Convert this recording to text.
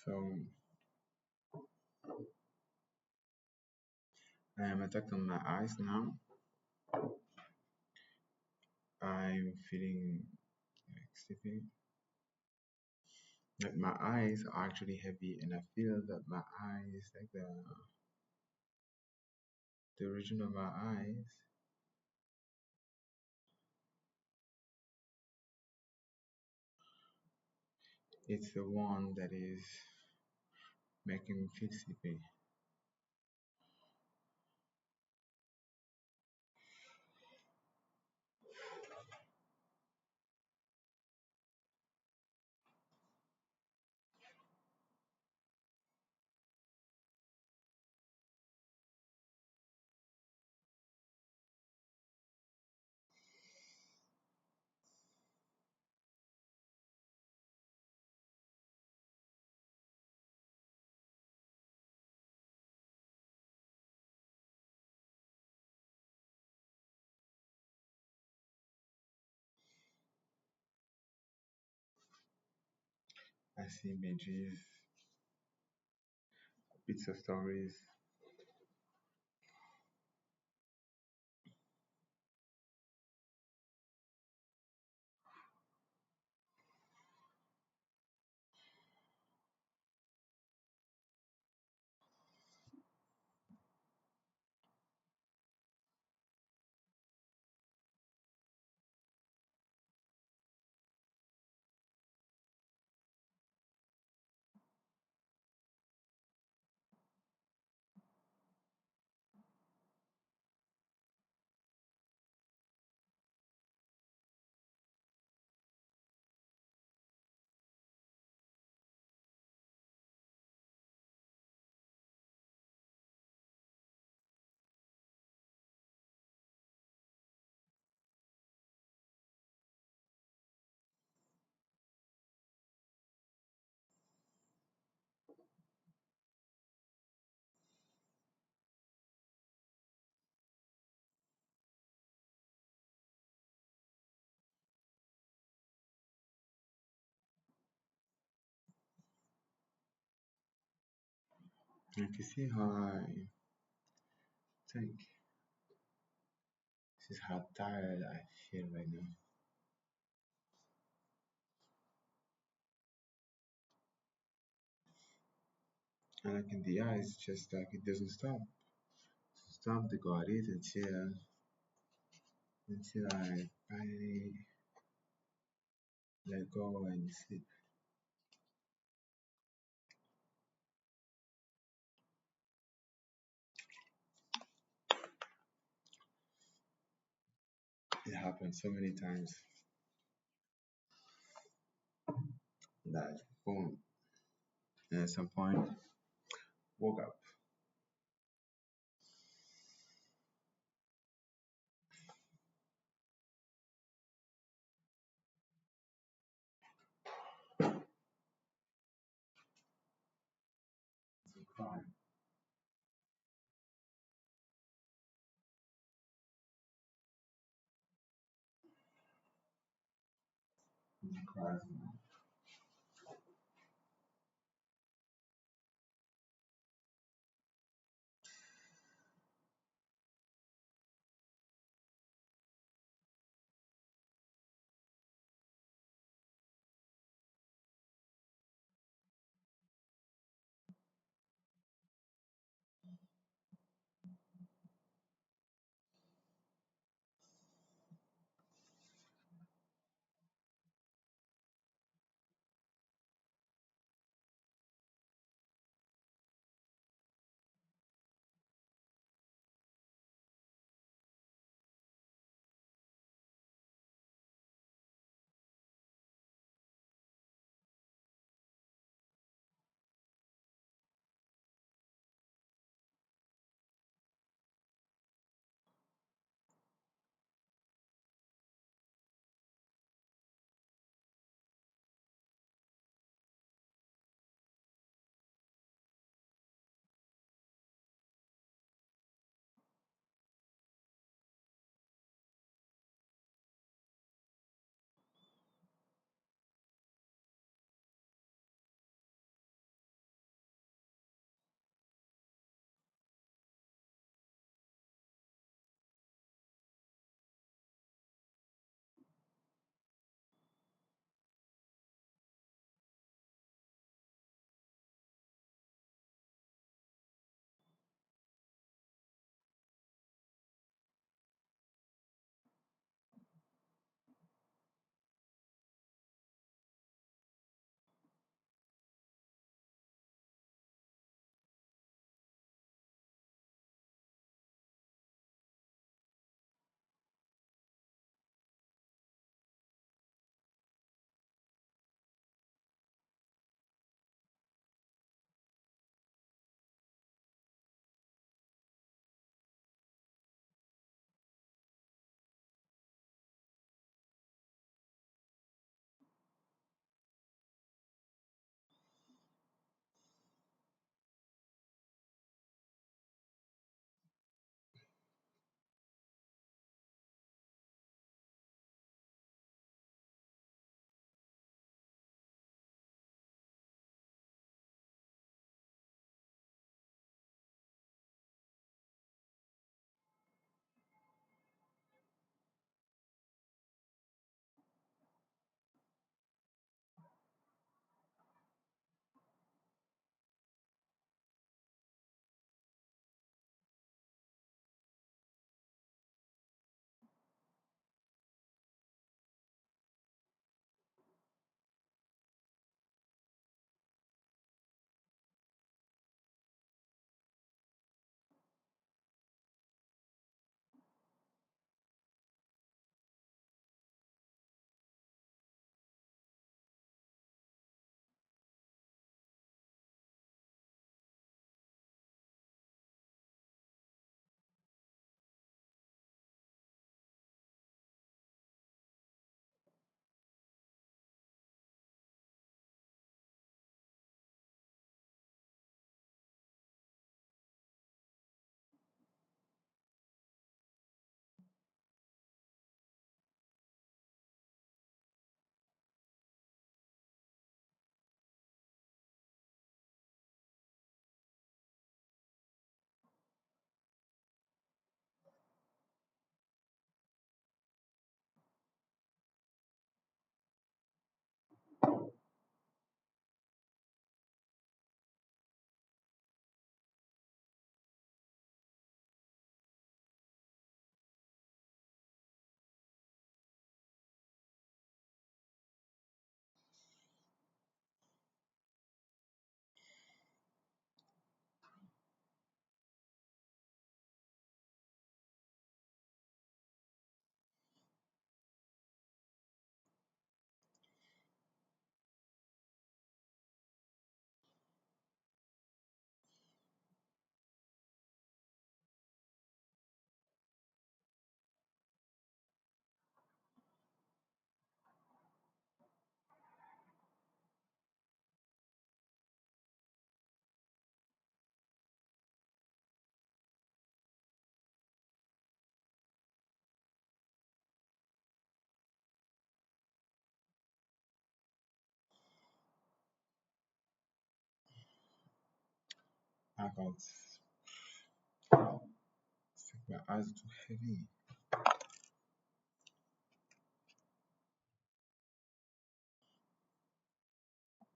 So I am attacking my eyes now. I'm feeling like sleepy. Like my eyes are actually heavy, and I feel that my eyes, like the region of my eyes, it's the one that is making me feel sleepy. I see images, bits of stories. You can see how I think. This is how tired I feel right now. And like in the eyes, just like it doesn't stop. Stop to go at it until I finally let go and sleep. It happened so many times that boom, and at some point woke up. And cried. And cried. I can't. I think my eyes are too heavy.